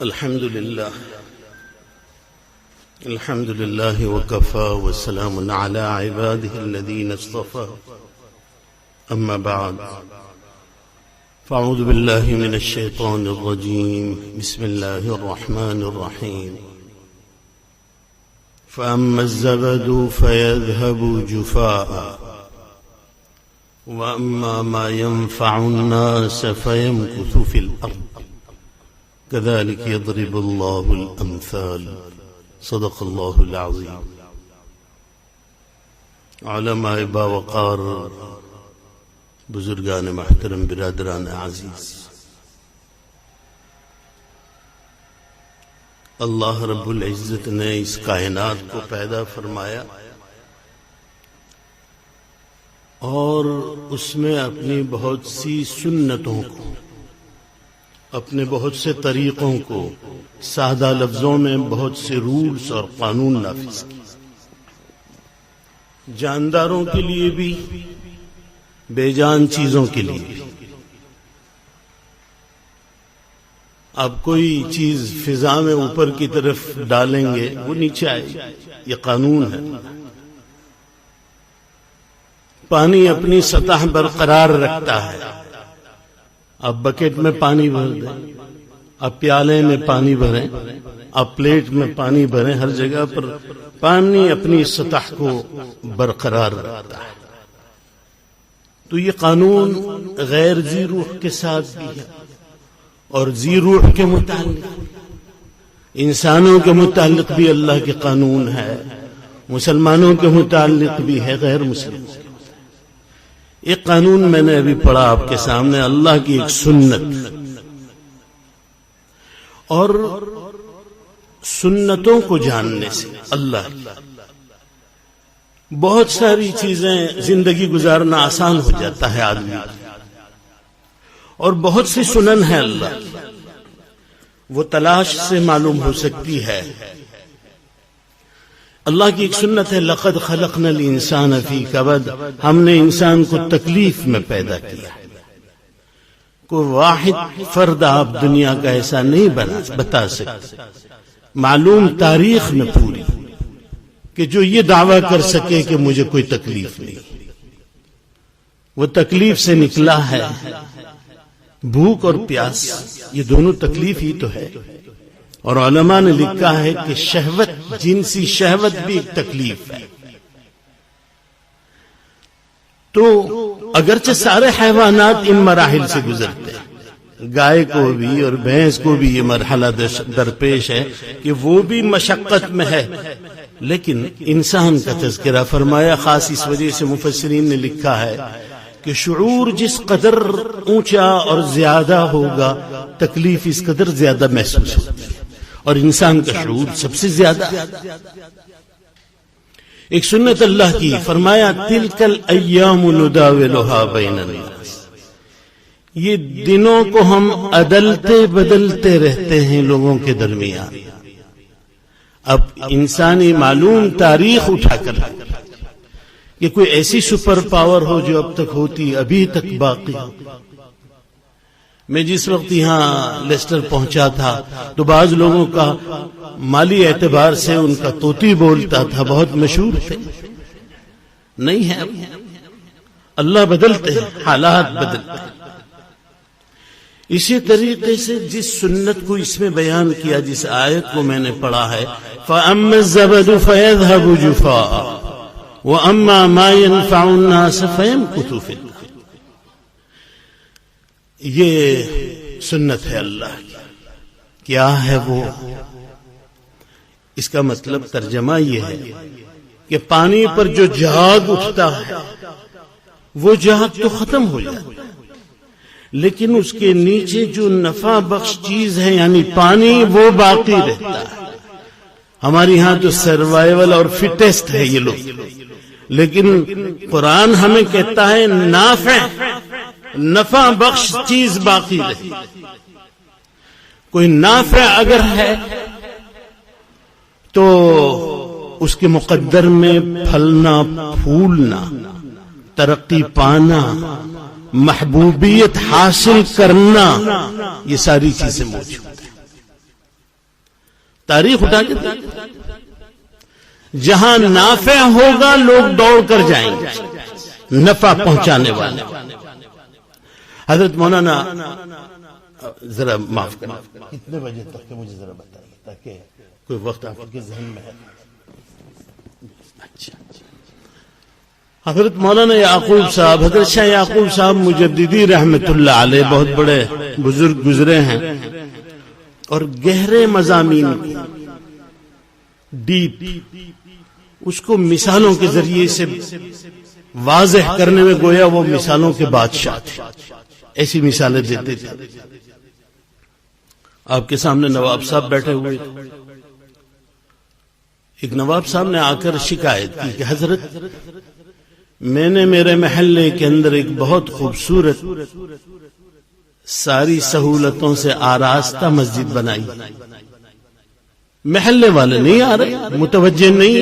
الحمد لله وكفى وسلام على عباده الذين اصطفى أما بعد فأعوذ بالله من الشيطان الرجيم بسم الله الرحمن الرحيم فأما الزبد فيذهب جفاء وأما ما ينفع الناس فيمكث في الأرض كذلك يضرب الله الأمثال صدق الله العظيم. علماء باوقار، بزرگان محترم، برادران عزیز، اللہ رب العزت نے اس کائنات کو پیدا فرمایا اور اس میں اپنی بہت سی سنتوں کو، اپنے بہت سے طریقوں کو، سادہ لفظوں میں بہت سے رولز اور قانون نافذ کیے، جانداروں کے لیے بھی، بے جان چیزوں کے لیے بھی۔ اب کوئی چیز فضا میں اوپر کی طرف ڈالیں گے وہ نیچے آئے گی، یہ قانون ہے۔ پانی اپنی سطح برقرار رکھتا ہے، اب بکیٹ میں پانی بھر دیں، اب پیالے میں پانی بھریں، اب پلیٹ میں پانی بھریں، ہر جگہ پر پانی اپنی سطح کو برقرار رکھتا ہے۔ تو یہ قانون غیر ذی روح کے ساتھ بھی ہے اور ذی روح کے متعلق، انسانوں کے متعلق بھی اللہ کے قانون ہے، مسلمانوں کے متعلق بھی ہے، غیر مسلم۔ ایک قانون میں نے ابھی پڑھا آپ کے سامنے، اللہ کی ایک سنت، اور سنتوں کو جاننے سے اللہ بہت ساری چیزیں زندگی گزارنا آسان ہو جاتا ہے آدمی، اور بہت سی سنن ہے اللہ، وہ تلاش سے معلوم ہو سکتی ہے۔ اللہ کی ایک سنت ہے، لقد خلقنا الانسان فی کبد، ہم نے انسان کو تکلیف میں پیدا کیا۔ کوئی واحد فرد آپ دنیا کا ایسا نہیں بتا سکتے معلوم تاریخ میں پوری کہ جو یہ دعویٰ کر سکے کہ مجھے کوئی تکلیف نہیں۔ وہ تکلیف سے نکلا ہے، بھوک اور پیاس، یہ دونوں تکلیف ہی تو ہے۔ اور علماء نے لکھا ہے کہ شہوت، جنسی شہوت بھی ایک تکلیف ہے۔ تو اگرچہ سارے حیوانات ان مراحل سے گزرتے ہیں، گائے کو بھی اور بھینس کو بھی یہ مرحلہ درپیش ہے کہ وہ بھی مشقت میں ہے، لیکن انسان کا تذکرہ فرمایا، خاص اس وجہ سے مفسرین نے لکھا ہے کہ شعور جس قدر اونچا اور زیادہ ہوگا، تکلیف اس قدر زیادہ محسوس ہوتی ہے، اور انسان کا شعور سب سے زیادہ۔ ایک سنت اللہ کی، فرمایا تلک الایام نداولها بین الناس، یہ دنوں کو ہم عدلتے بدلتے رہتے ہیں لوگوں کے درمیان۔ اب انسانی معلوم تاریخ اٹھا کر کہ کوئی ایسی سپر پاور ہو جو اب تک ہوتی، ابھی تک باقی ہو۔ میں جس وقت یہاں لیسٹر پہنچا تھا تو بعض لوگوں کا مالی اعتبار سے ان کا طوطی بولتا تھا، بہت مشہور تھے، نہیں ہے۔ اللہ بدلتے ہیں، حالات بدلتے ہیں۔ اسی طریقے سے جس سنت کو اس میں بیان کیا، جس آیت کو میں نے پڑھا ہے، فَأَمَّا الزَّبَدُ فَيَذْهَبُ جُفَاءً وَأَمَّا مَا يَنْفَعُ النَّاسَ فَيَمْكُثُ فِي الْأَرْضِ، یہ سنت ہے اللہ کی۔ کیا ہے وہ؟ اس کا مطلب ترجمہ یہ ہے کہ پانی پر جو جھاگ اٹھتا ہے وہ جھاگ تو ختم ہو جاتا ہے، لیکن اس کے نیچے جو نفع بخش چیز ہے یعنی پانی، وہ باقی رہتا ہے۔ ہمارے ہاں تو سروائیول اور فٹیسٹ ہے یہ لوگ، لیکن قرآن ہمیں کہتا ہے نفع بخش چیز باقی رہے۔ کوئی نافع اگر ہے تو اس کے مقدر میں پھلنا، پھولنا، ترقی پانا، محبوبیت حاصل کرنا، یہ ساری چیزیں موجود ہیں۔ تاریخ اٹھا کے دیکھیں، جہاں نافع ہوگا لوگ دوڑ کر جائیں گے، نفع پہنچانے والے۔ حضرت مولانا ذرا معاف کرنا، کتنے بجے تک کہ مجھے ذرا بتائیے تاکہ کوئی وقت آپ کے ذہن میں ہے۔ اچھا، حضرت مولانا یعقوب صاحب، حضرت شاہ یعقوب صاحب مجددی رحمت اللہ علیہ بہت بڑے بزرگ گزرے ہیں، اور گہرے مضامین ڈیپ اس کو مثالوں کے ذریعے سے واضح کرنے میں گویا وہ مثالوں کے بادشاہ تھے، ایسی مثالیں دیتے تھے۔ آپ کے سامنے نواب صاحب بیٹھے ہوئے تھے، ایک نواب صاحب نے آ کر شکایت کی کہ حضرت میں نے میرے محلے کے اندر ایک بہت خوبصورت ساری سہولتوں سے آراستہ مسجد بنائی، محلے والے نہیں آ رہے، متوجہ نہیں۔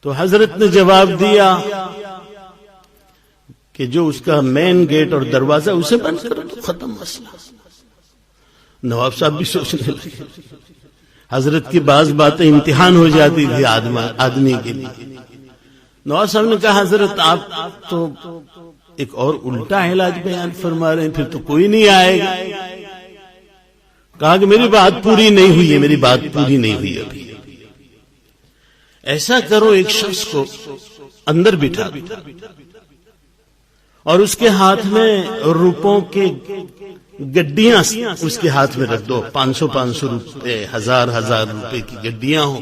تو حضرت نے جواب دیا کہ جو اس کا مین گیٹ اور دروازہ اسے بند کرو تو ختم مسئلہ۔ نواب صاحب بھی سوچنے لگے، حضرت کی بعض باتیں امتحان ہو جاتی تھی آدمی کے لیے۔ نواب صاحب نے کہا حضرت آپ تو ایک اور الٹا علاج بیان فرما رہے ہیں، پھر تو کوئی نہیں آئے گا۔ کہا کہ میری بات پوری نہیں ہوئی ہے، میری بات پوری نہیں ہوئی ابھی۔ ایسا کرو، ایک شخص کو اندر بٹھا دو اور اس کے ہاتھ میں روپوں کے گڈیاں اس کے ہاتھ میں رکھ دو، 500 روپے، 1000 روپے کی گڈیاں ہوں،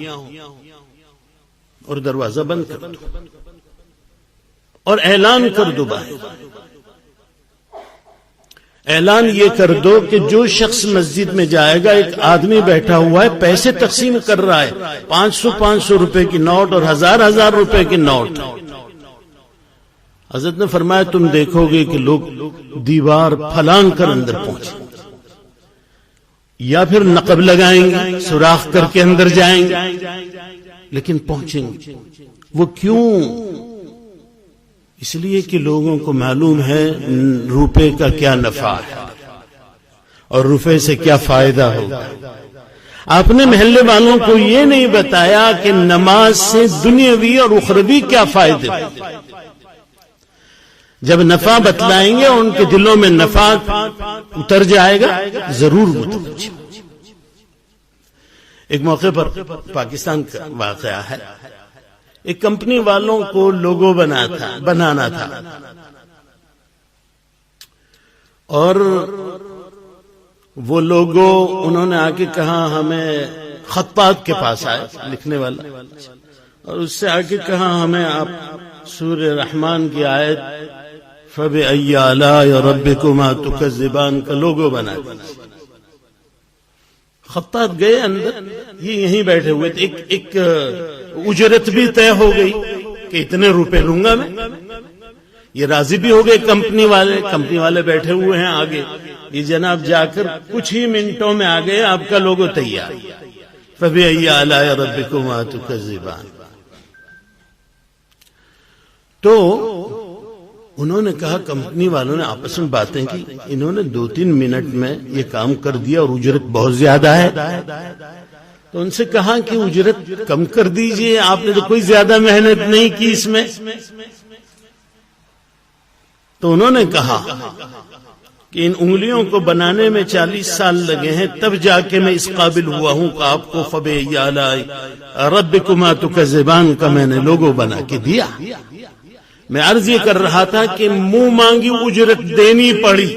اور دروازہ بند کر دو اور اعلان کر دو باہر۔ اعلان یہ کر دو کہ جو شخص مسجد میں جائے گا، ایک آدمی بیٹھا ہوا ہے پیسے تقسیم کر رہا ہے، 500 روپے کی نوٹ اور 1000 روپے کی نوٹ۔ حضرت نے فرمایا تم دیکھو گے کہ لوگ دیوار پھلانگ کر اندر پہنچیں، یا پھر نقب لگائیں گے، سوراخ کر کے اندر جائیں گے، لیکن پہنچیں گے۔ وہ کیوں؟ اس لیے کہ لوگوں کو معلوم ہے روپے کا کیا نفع ہے اور روپے سے کیا فائدہ ہوگا۔ آپ نے محلے والوں کو یہ نہیں بتایا کہ نماز سے دنیاوی اور اخروی کیا فائدے ہوتے۔ جب نفع بتلائیں گے ان کے دلوں میں نفع اتر جائے گا، ضرور متوجہ۔ ایک موقع پر پاکستان کا واقعہ ہے، ایک کمپنی والوں کو لوگو بنانا تھا، اور وہ لوگو انہوں نے آ کے کہا، ہمیں خطاط کے پاس آئے لکھنے والا، اور اس سے آ کے کہا ہمیں آپ سورہ رحمان کی آیت فَبِأَيِّ آلَاءِ رَبِّكُمَا تُكَذِّبَانِ کا لوگو بنا دیا۔ خطاط گئے اندر، یہ یہیں بیٹھے ہوئے تھے، ایک اجرت بھی طے ہو گئی کہ اتنے روپے لوں گا میں، یہ راضی بھی ہو گئے کمپنی والے بیٹھے ہوئے ہیں آگے، یہ جناب جا کر کچھ ہی منٹوں میں آ گئے، آپ کا لوگو تیار۔ فَبِأَيِّ آلَاءِ رَبِّكُمَا تُكَذِّبَانِ۔ تو انہوں نے کہا، کمپنی والوں نے آپس میں باتیں کی، انہوں نے 2-3 منٹ میں یہ کام کر دیا اور اجرت بہت زیادہ ہے، تو ان سے کہا کہ اجرت کم کر دیجئے، آپ نے تو کوئی زیادہ محنت نہیں کی اس میں۔ تو انہوں نے کہا کہ ان انگلیوں کو بنانے میں 40 سال لگے ہیں، تب جا کے میں اس قابل ہوا ہوں کہ آپ کو فَبِأَيِّ آلَاءِ رَبِّكُمَا تُكَذِّبَانِ کا میں نے لوگو بنا کے دیا۔ میں عرض یہ کر رہا تھا کہ منہ مانگی اجرت دینی پڑی،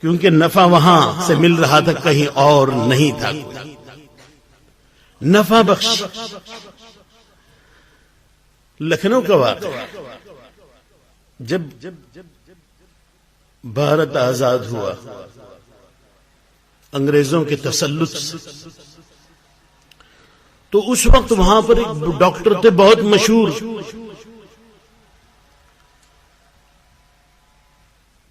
کیونکہ نفع وہاں سے مل رہا تھا، کہیں اور نہیں تھا۔ نفع بخش۔ لکھنؤ کا واقعہ، جب بھارت آزاد ہوا انگریزوں کے تسلط سے، تو اس وقت وہاں پر ایک ڈاکٹر تھے بہت مشہور،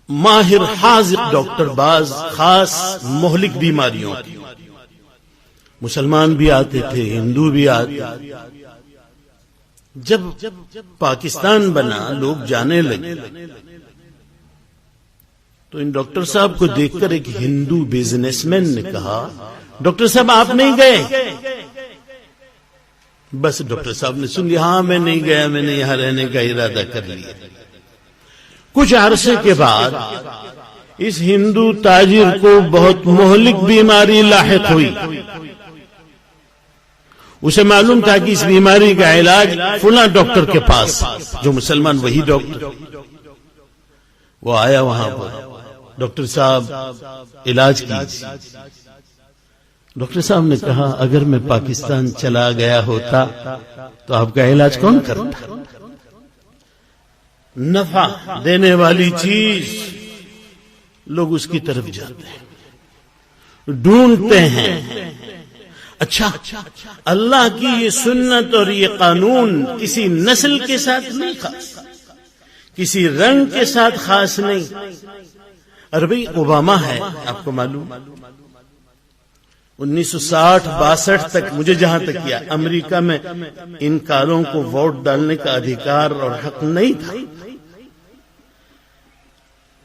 ماہر حاذق ڈاکٹر، بعض خاص مہلک بیماریوں کی، مسلمان بھی آتے تھے، ہندو بھی آتے۔ جب پاکستان بنا، لوگ جانے لگے، تو ان ڈاکٹر صاحب کو دیکھ کر ایک ہندو بزنس مین نے کہا ڈاکٹر صاحب آپ نہیں گئے؟ بس ڈاکٹر صاحب نے سن لیا ہاں میں نہیں گیا، میں نے یہاں رہنے کا ارادہ کر لیا۔ کچھ عرصے کے بعد اس ہندو تاجر کو بہت مہلک بیماری لاحق ہوئی۔ اسے معلوم تھا کہ اس بیماری کا علاج فلاں ڈاکٹر کے پاس، جو مسلمان وہی ڈاکٹر۔ وہ آیا وہاں پر، ڈاکٹر صاحب علاج کیجیے۔ ڈاکٹر صاحب نے کہا اگر میں پاکستان چلا گیا ہوتا تو آپ کا علاج کون کرتا؟ نفع دینے والی چیز لوگ اس کی طرف جاتے ہیں، ڈھونڈتے ہیں۔ اچھا، اللہ کی یہ سنت اور یہ قانون کسی نسل کے ساتھ نہیں خاص، کسی رنگ کے ساتھ خاص نہیں۔ عربی اوباما ہے، آپ کو معلوم 1960-62 تک، مجھے جہاں تک کیا امریکہ میں ان کاروں کو ووٹ ڈالنے کا ادھیکار اور حق نہیں تھا۔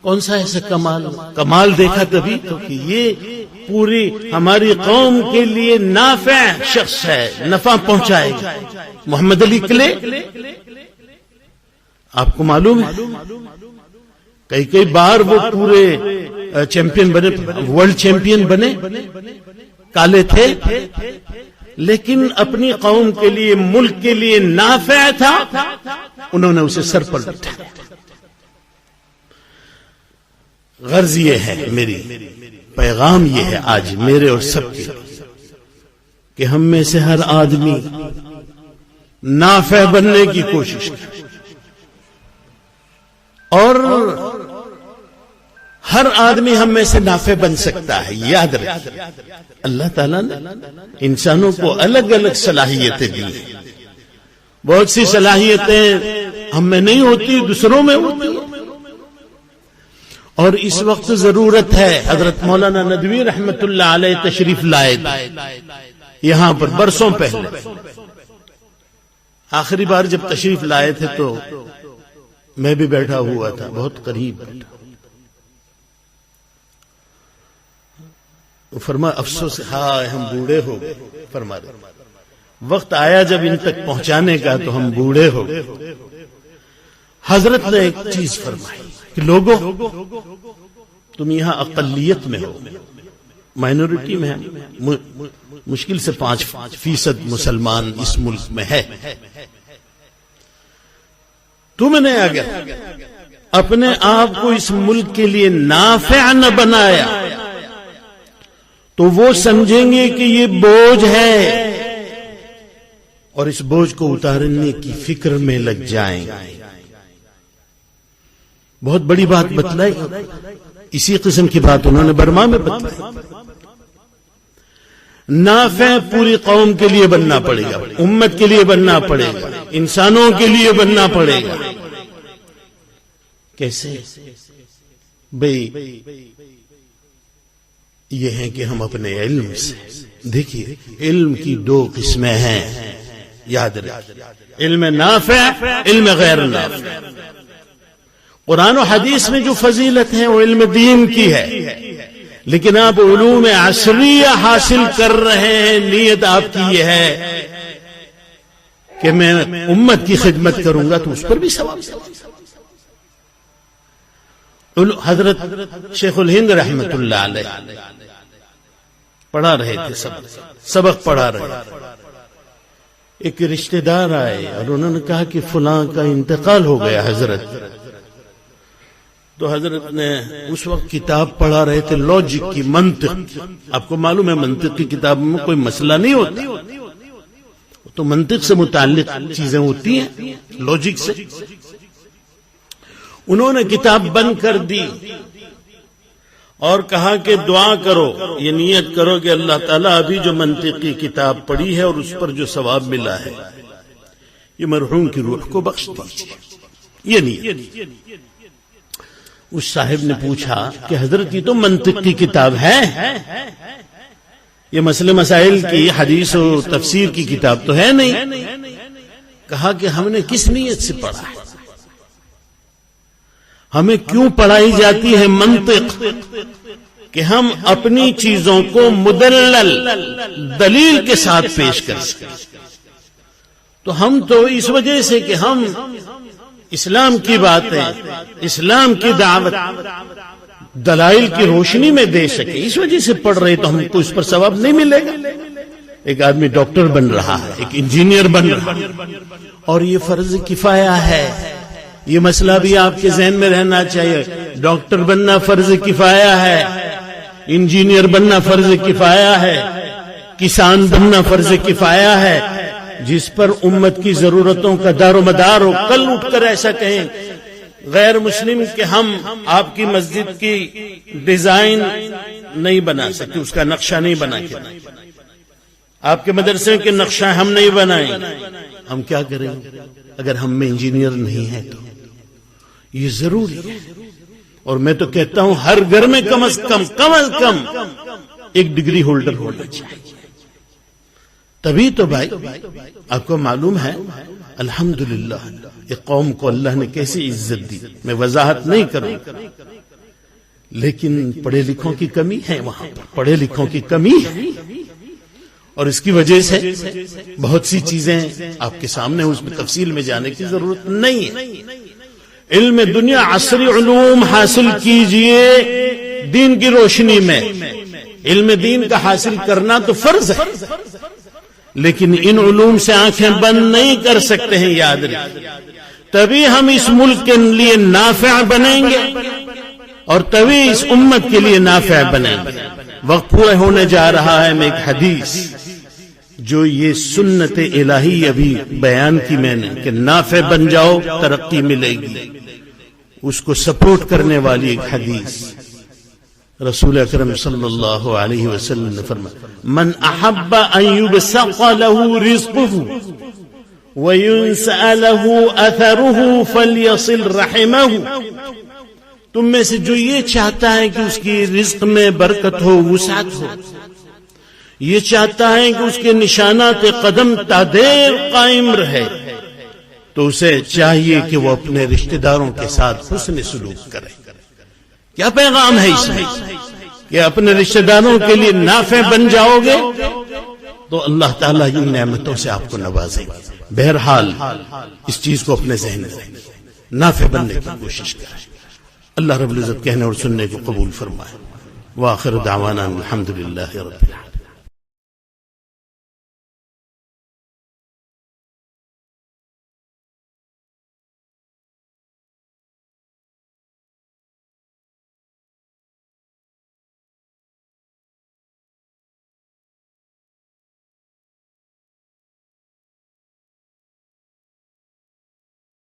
کون سا ایسا کمال دیکھا تبھی تو کہ یہ پوری ہماری قوم کے لیے نافع شخص ہے، نفع پہنچائے گا۔ محمد علی کلے آپ کو معلوم ہے، کئی بار وہ پورے چیمپئن بنے، ورلڈ چیمپئن بنے، کالے تھے لیکن اپنی قوم کے لیے، ملک کے لیے نافع تھا، انہوں نے اسے سر پر بٹھایا۔ غرض یہ ہے، میری پیغام یہ ہے آج میرے اور سب کے، کہ ہم میں سے ہر آدمی نافع بننے کی کوشش کرے، اور ہر آدمی ہم میں سے نافع بن سکتا ہے۔ یاد رکھیں اللہ تعالیٰ نے انسانوں کو الگ الگ صلاحیتیں دی ہیں، بہت سی صلاحیتیں ہم میں نہیں ہوتی، دوسروں میں ہوتی ہیں، اور اس وقت ضرورت ہے۔ حضرت مولانا ندوی رحمت اللہ علیہ تشریف لائے یہاں پر برسوں پہلے، آخری بار جب تشریف لائے تھے تو میں بھی بیٹھا ہوا تھا، بہت قریب بیٹھا۔ فرما افسوس ہائے ہم بوڑھے ہو گئے، فرما رہے وقت آیا جب ان تک پہنچانے کا تو ہم بوڑھے ہو گئے۔ حضرت نے ایک چیز فرمائی کہ لوگوں تم یہاں اقلیت میں ہو، مائنورٹی میں ہے، مشکل سے 5% مسلمان اس ملک میں ہے۔ تم نے اگر اپنے آپ کو اس ملک کے لیے نافع نہ بنایا تو وہ سمجھیں گے کہ یہ بوجھ ہے، اور اس بوجھ کو اتارنے کی فکر میں لگ جائیں گے۔ بہت بڑی بات بتلائی، اسی قسم کی بات انہوں نے برما میں بتلائی۔ نافع پوری قوم کے لیے بننا پڑے گا، امت کے لیے بننا پڑے گا، انسانوں کے لیے بننا پڑے گا۔ کیسے؟ بھئی یہ ہے کہ ہم اپنے علم سے، دیکھیے علم کی 2 قسمیں ہیں، یاد رکھیں، علم نافع، علم غیر نافع۔ قرآن و حدیث میں جو فضیلت ہے وہ علم دین کی ہے، لیکن آپ علوم عصریہ حاصل کر رہے ہیں، نیت آپ کی یہ ہے کہ میں امت کی خدمت کروں گا تو اس پر بھی ثواب۔ حضرت شیخ الہند رحمت اللہ علیہ پڑھا رہے تھے، سبق پڑھا رہے، ایک رشتہ دار آئے اور انہوں نے کہا کہ فلاں کا انتقال ہو گیا حضرت۔ تو حضرت نے اس وقت کتاب پڑھا رہے تھے لاجک کی، منطق۔ آپ کو معلوم ہے منطق کی کتاب میں کوئی مسئلہ نہیں ہوتا، تو منطق سے متعلق چیزیں ہوتی ہیں، لاجک سے۔ انہوں نے کتاب بند کر دی اور کہا کہ دعا کرو، یہ نیت کرو کہ اللہ تعالیٰ ابھی جو منطق کی کتاب پڑھی ہے اور اس پر جو ثواب ملا ہے یہ مرحوم کی روح کو بخش دیجیے، یہ نیت۔ اس صاحب نے پوچھا کہ حضرت یہ تو منطق کی کتاب ہے، یہ مسئلے مسائل کی حدیث و تفسیر کی کتاب تو ہے نہیں۔ کہا کہ ہم نے کس نیت سے پڑھا ہے؟ ہمیں کیوں پڑھائی جاتی ہے منطق کہ ہم اپنی چیزوں کو مدلل دلیل کے ساتھ پیش کر سکیں. تو ہم تو اس وجہ سے کہ ہم اسلام کی باتیں، اسلام کی دعوت دلائل کی روشنی میں دے سکیں، اس وجہ سے پڑھ رہے، تو ہم کو اس پر ثواب نہیں ملے گا. ایک آدمی ڈاکٹر بن رہا ہے، ایک انجینئر بن رہا ہے، اور یہ فرض کفایہ ہے. یہ مسئلہ بھی آپ کے ذہن میں رہنا چاہیے. ڈاکٹر بننا فرض کفایہ ہے، انجینئر بننا فرض کفایہ ہے، کسان بننا فرض کفایہ ہے. جس پر امت کی ضرورتوں کا دار و مدار ہو، کل اٹھ کر ایسا کہیں غیر مسلم کہ ہم آپ کی مسجد کی ڈیزائن نہیں بنا سکتے، اس کا نقشہ نہیں بنا کے، آپ کے مدرسے کے نقشہ ہم نہیں بنائیں، ہم کیا کریں اگر ہم میں انجینئر نہیں ہے؟ تو یہ ضروری ہے. اور میں تو کہتا ہوں ہر گھر میں کم از کم ایک ڈگری ہولڈر ہونا چاہیے. تبھی تو بھائی آپ کو معلوم ہے الحمدللہ ایک قوم کو اللہ نے کیسی عزت دی. میں وضاحت نہیں کروں، لیکن پڑھے لکھوں کی کمی ہے، وہاں پر پڑھے لکھوں کی کمی ہے، اور اس کی وجہ سے بہت سی چیزیں آپ کے سامنے، اس میں تفصیل میں جانے کی ضرورت نہیں ہے. علم دنیا عصری علوم حاصل کیجئے دین کی روشنی میں. علم دین کا حاصل کرنا تو فرض ہے، لیکن ان علوم سے آنکھیں بند نہیں کر سکتے ہیں. یاد رکھیں، تبھی ہم اس ملک کے لیے نافع بنیں گے اور تبھی اس امت کے لیے نافع بنیں گے. وقت پورا ہونے جا رہا ہے. میں ایک حدیث جو یہ سنت الہی ابھی بیان کی میں نے کہ نافع بن جاؤ ترقی ملے گی، اس کو سپورٹ کرنے والی ایک حدیث رسول اکرم صلی اللہ علیہ وسلم نے فرمایا: من احب ان يبسط له رزقه وينسأ له اثره فليصل رحمه. تم میں سے جو یہ چاہتا ہے کہ اس کی رزق میں برکت ہو، وسعت ہو، یہ چاہتا ہے کہ اس کے نشانات قدم تا دیر قائم رہے، تو اسے چاہیے کہ وہ اپنے رشتہ داروں کے ساتھ حسن سلوک کرے. کیا پیغام ہے اس میں کہ اپنے رشتہ داروں کے لیے نافع بن جاؤ گے تو اللہ تعالیٰ ان نعمتوں سے آپ کو نوازے گا. بہرحال اس چیز کو اپنے ذہن میں رکھیں، نافع بننے کی کوشش کریں. اللہ رب العزت کہنے اور سننے کو قبول فرمائے. وآخر دعوانا الحمدللہ رب العالمین.